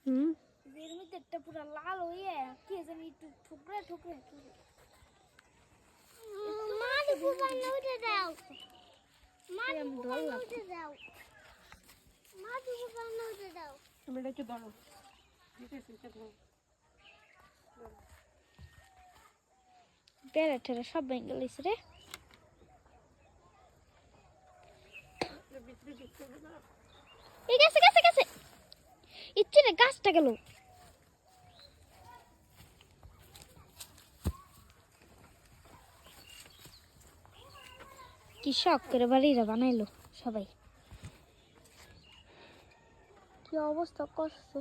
হুম এর মধ্যে একটা পুরো লাল হয়ে কি জানি একটু ঠুকরে ঠুকরে মাটি পুরো উঠে দাও মাটি পুরো উঠে দাও মাটি পুরো উঠে দাও তুমি এটা একটু ধরো দিতেছি এটা ধরো বেড়া টেরা সব ভেঙে গেছে রে এই গেছে গেছে গেছে ইচ্ছে রে গাছটা গেল কি শখ করে বাড়িটা বানাইলো সবাই কি অবস্থা করছে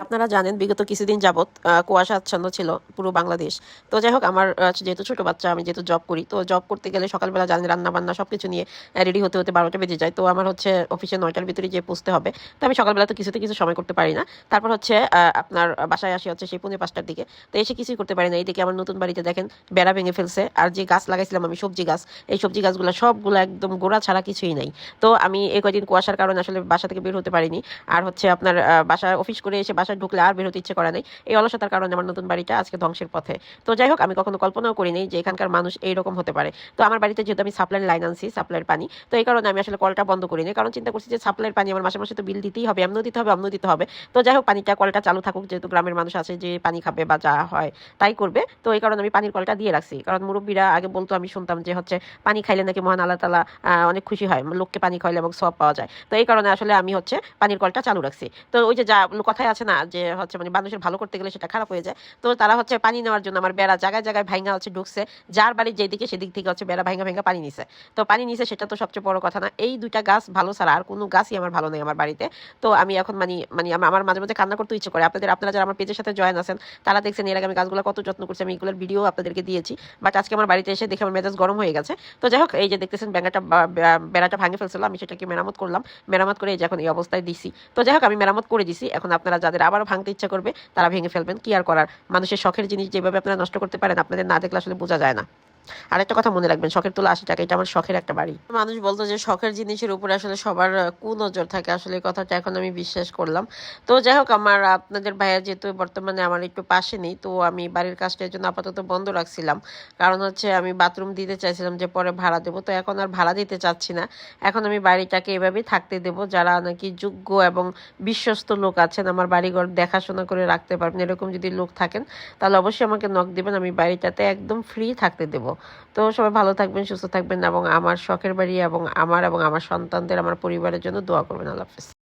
আপনারা জানেন বিগত কিছুদিন যাবত কুয়াশা আচ্ছন্ন ছিল পুরো বাংলাদেশ। তো যাই হোক আমার যেহেতু ছোট বাচ্চা, আমি যেহেতু জব করি, তো জব করতে গেলে সকালবেলা জানেন রান্না বান্না সবকিছু নিয়ে রেডি হতে হতে 12টা বেজে যায়। তো আমার হচ্ছে অফিসে 9টার ভিতরে যে পৌঁছতে হবে। তো আমি সকালবেলা তো কিছুতে কিছু সময় করতে পারি না। তারপর হচ্ছে আপনার বাসায় আসি হচ্ছে সেই 4:45টার দিকে। তো এসে কিছুই করতে পারি না। এইদিকে আমার নতুন বাড়িতে দেখেন বেড়া ভেঙে ফেলছে, আর যে গাছ লাগাইছিলাম আমি সবজি গাছ, এই সবজি গাছগুলো সবগুলো একদম গোড়া ছাড়া কিছুই নাই। তো আমি এই কয়দিন কুয়াশার কারণে আসলে বাসা থেকে বের হতে পারিনি। আর হচ্ছে আপনার বাসায় অফিস করে এসে বাসায় ঢুকলে আর বের হতে ইচ্ছে করে নাই। এই অলসতার কারণে আমার নতুন বাড়িটা আজকে ধ্বংসের পথে। তো যাই হোক আমি কখনো কল্পনাও করিনি যে এখানকার মানুষ এইরকম হতে পারে। তো আমার বাড়িতে যেহেতু আমি সাপ্লাইয়ের লাইন আনছি, সাপ্লাইয়ের পানি, তো এই কারণে আমি আসলে কলটা বন্ধ করিনি, কারণ চিন্তা করছি যে সাপ্লাইয়ের পানি আমার মাসে মাসে তো বিল দিতেই হবে, এমনও দিতে হবে অমনও দিতে হবে। তো যাই হোক পানিটা কলটা চালু থাকুক, যেহেতু গ্রামের মানুষ আছে যে পানি খাবে বা যা হয় তাই করবে। তো এই কারণে আমি পানির কলটা দিয়ে রাখছি, কারণ মুরব্বীরা আগে বলতো, আমি শুনতাম যে হচ্ছে পানি খাইলে নাকি মহান আল্লাহ তাআলা অনেক খুশি হয়, লোককে পানি খাইলে এবং সওয়াব পাওয়া যায়। তো এই কারণে আসলে আমি হচ্ছে পানির কলটা চালু রাখছি। তো ওই যে যা কথায় আছে না যে হচ্ছে মানে মানুষের ভালো করতে গেলে সেটা খারাপ হয়ে যায়। তো তারা হচ্ছে পানি নেওয়ার জন্য আমার বেড়া জায়গায় জায়গায় ভাঙা হচ্ছে ঢুকছে, যার বাড়ির যেদিকে সেদিক থেকে হচ্ছে বেড়া ভাঙা ভাঙা পানি নিছে। তো পানি নিছে সেটা তো সবচেয়ে বড় কথা না, এই দুইটা গাছ ভালো ছাড়া আর কোনো গাছই আমার ভালো নেই আমার বাড়িতে। তো আমি এখন মানে মানে আমার মাঝে মাঝে কান্না করতে ইচ্ছে করে। আপনারা যারা আমার পেজের সাথে জয়েন আছেন তারা দেখছেন এর আগে আমি গাছগুলো কত যত্ন করছি, আমি এগুলোর ভিডিও আপনাদেরকে দিয়েছি। বাট আজকে আমার বাড়িতে এসে দেখে আমার মেজাজ গরম হয়ে গেছে। তো যাই হোক এই যে দেখতেছেন বেড়াটা ভাঙে ফেলছিল, আমি সেটাকে মেরামত করলাম, মেরামত করে এই যে এখন এই অবস্থায় দিছি। তো যাই হোক আমি মেরামত করে দিছি, এখন আপনারা যাদের আবারও ভাঙতে ইচ্ছা করবে তারা ভেঙে ফেলবেন, কি আর করার। মানুষের শখের জিনিস যেভাবে আপনারা নষ্ট করতে পারেন আপনাদের না দেখলে আসলে বোঝা যায় না। আর একটা কথা মনে রাখবেন, শখের তোলা 80 টাকা, এটা আমার শখের একটা বাড়ি। মানুষ বলতো যে শখের জিনিসের উপরে আসলে সবার কুনজর থাকে, আসলে এই কথাটা এখন আমি বিশ্বাস করলাম। তো যাই হোক আমার আপনাদের ভাইয়া যেহেতু বর্তমানে আমার একটু পাশে নেই, তো আমি বাড়ির কাজটা এর জন্য আপাতত বন্ধ রাখছিলাম, কারণ হচ্ছে আমি বাথরুম দিতে চাইছিলাম যে পরে ভাড়া দেবো। তো এখন আর ভাড়া দিতে চাচ্ছি না, এখন আমি বাড়িটাকে এভাবেই থাকতে দেবো। যারা নাকি যোগ্য এবং বিশ্বস্ত লোক আছেন আমার বাড়িঘর দেখাশোনা করে রাখতে পারবেন, এরকম যদি লোক থাকেন তাহলে অবশ্যই আমাকে নক দিবেন, আমি বাড়িটাতে একদম ফ্রি থাকতে দেবো। তো সবাই ভালো থাকবেন, সুস্থ থাকবেন এবং আমার শখের বাড়ি এবং আমার সন্তানদের, আমার পরিবারের জন্য দোয়া করবেন। আল্লাহ হাফেজ।